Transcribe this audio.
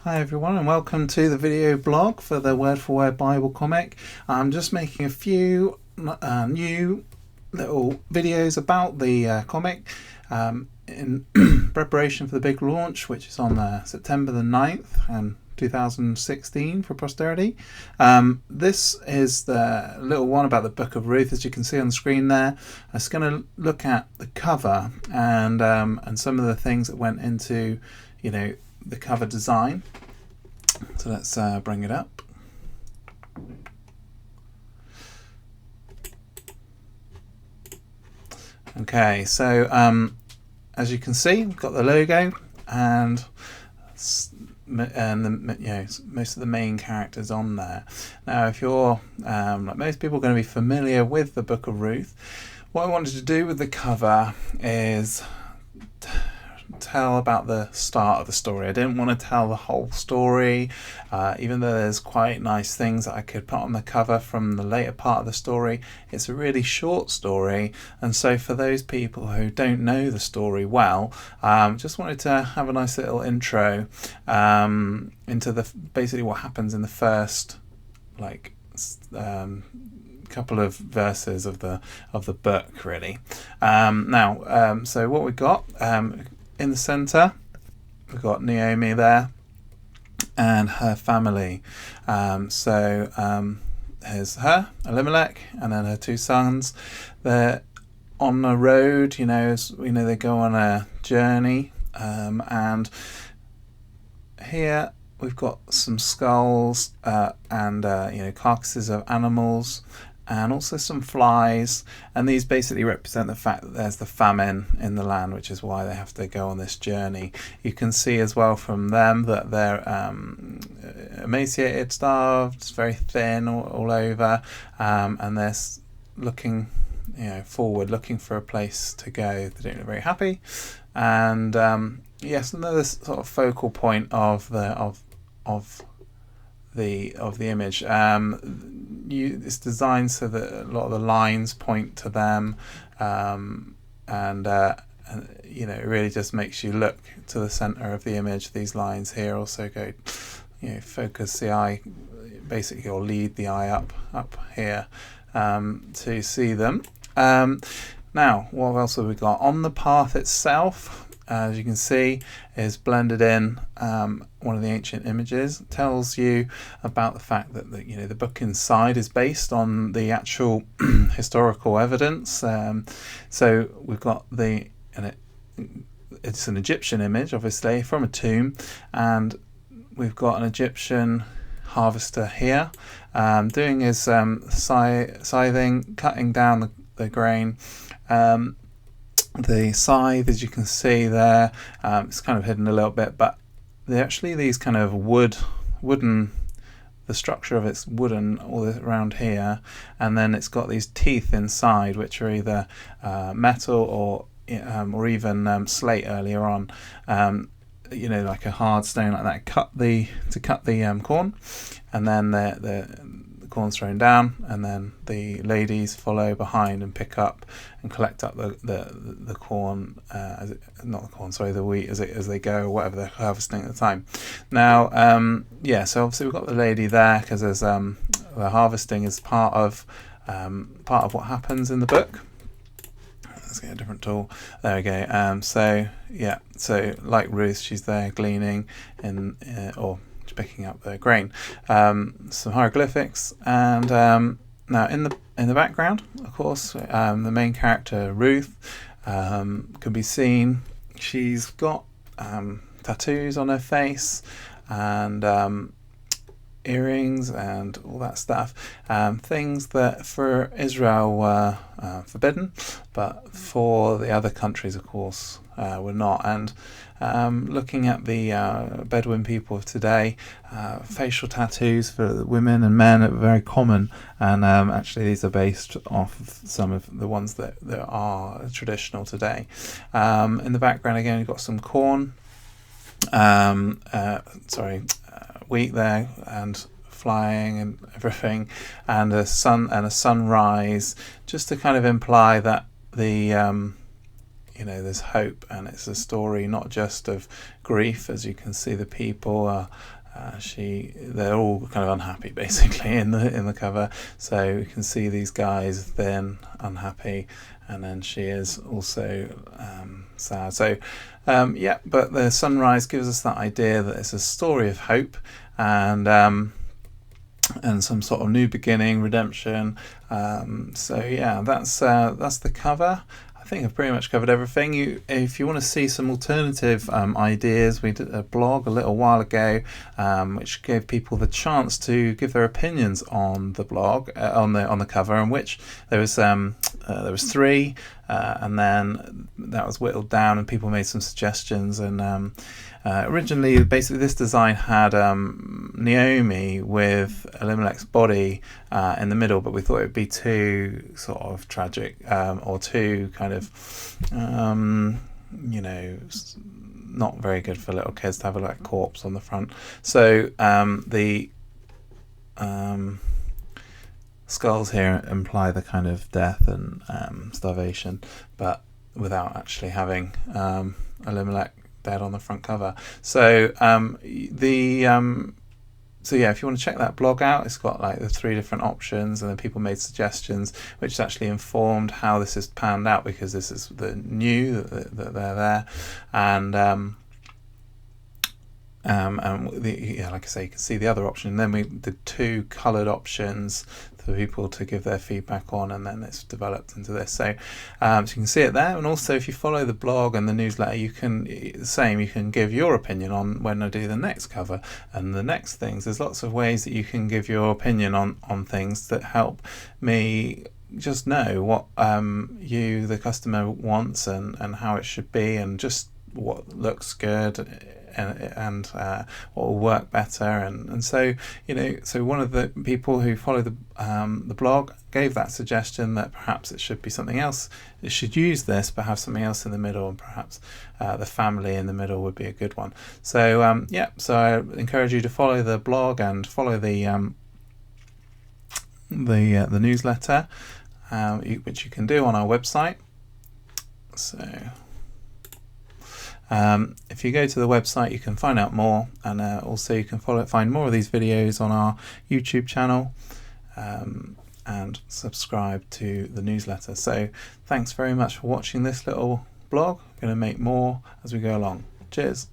Hi everyone and welcome to the video blog for the Word for Word Bible comic. I'm just making a few new little videos about the comic in preparation for the big launch, which is on September the 9th and 2016 for posterity. This is the little one about the Book of Ruth, as you can see on the screen there. I'm just going to look at the cover and some of the things that went into, the cover design. So let's bring it up. Okay, so as you can see, we've got the logo and most of the main characters on there. Now, if you're like most people, going to be familiar with the Book of Ruth, what I wanted to do with the cover is tell about the start of the story. I didn't want to tell the whole story, even though there's quite nice things that I could put on the cover from the later part of the story. It's a really short story, and so for those people who don't know the story well, just wanted to have a nice little intro into basically what happens in the first couple of verses of the book, really. So what we've got in the centre, we've got Naomi there and her family. Here's her, Elimelech, and then her two sons. They're on the road, they go on a journey, and here we've got some skulls and carcasses of animals, and also some flies, and these basically represent the fact that there's the famine in the land, which is why they have to go on this journey. You can see as well from them that they're emaciated, starved, very thin all over, and they're looking forward, looking for a place to go. They don't look very happy, and yes, another sort of focal point of the image. It's designed so that a lot of the lines point to them, it really just makes you look to the center of the image. These lines here also go, focus the eye, basically, or lead the eye up here to see them. Now, what else have we got on the path itself? As you can see, is blended in one of the ancient images. It tells you about the fact that the book inside is based on the actual historical evidence. So we've got it's an Egyptian image, obviously, from a tomb, and we've got an Egyptian harvester here doing his scything, cutting down the grain. The scythe, as you can see there, it's kind of hidden a little bit, but these kind of wooden, the structure of it's wooden all around here, and then it's got these teeth inside, which are either metal or even slate earlier on. Like a hard stone like that, to cut the corn, and then the corn's thrown down, and then the ladies follow behind and pick up and collect up the corn, the wheat as they go, or whatever they're harvesting at the time. Now, so obviously we've got the lady there because there's the harvesting is part of what happens in the book. Let's get a different tool. There we go. So like Ruth, she's there gleaning or picking up the grain. Some hieroglyphics, and now in the background, of course, the main character Ruth can be seen. She's got tattoos on her face and earrings and all that stuff, things that for Israel were forbidden, but for the other countries, of course, were not. And looking at the Bedouin people of today, facial tattoos for women and men are very common, and actually these are based off of some of the ones that are traditional today. In the background again, you've got some corn, wheat there, and flying and everything, and a sunrise, just to kind of imply that the there's hope, and it's a story not just of grief. As you can see, the people are they're all kind of unhappy basically in the cover. So you can see these guys then unhappy, and then she is also sad. So but the sunrise gives us that idea that it's a story of hope and some sort of new beginning, redemption. So yeah, that's the cover. I think I've pretty much covered everything. If you want to see some alternative ideas, we did a blog a little while ago, which gave people the chance to give their opinions on the blog, on the cover, in which there was 3, and then that was whittled down, and people made some suggestions. And originally, basically, this design had Naomi with Elimelech's body in the middle, but we thought it would be too sort of tragic, or too kind of, not very good for little kids to have a corpse on the front. So the skulls here imply the kind of death and starvation, but without actually having Elimelech dead on the front cover. So so yeah, if you want to check that blog out, it's got the 3 different options, and then people made suggestions, which actually informed how this is panned out, because this is the new that they're there, and like I say, you can see the other option. And then we did 2 coloured options for people to give their feedback on, and then it's developed into this. So, so you can see it there. And also, if you follow the blog and the newsletter, you can give your opinion on when I do the next cover and the next things. There's lots of ways that you can give your opinion on things that help me just know what you, the customer, wants and how it should be, and just what looks good and what will work better. And so so one of the people who follow the blog gave that suggestion that perhaps it should be something else. It should use this but have something else in the middle, and perhaps the family in the middle would be a good one. So so I encourage you to follow the blog and follow the newsletter, which you can do on our website. So if you go to the website, you can find out more, and also you can find more of these videos on our YouTube channel, and subscribe to the newsletter. So thanks very much for watching this little blog. I'm going to make more as we go along. Cheers.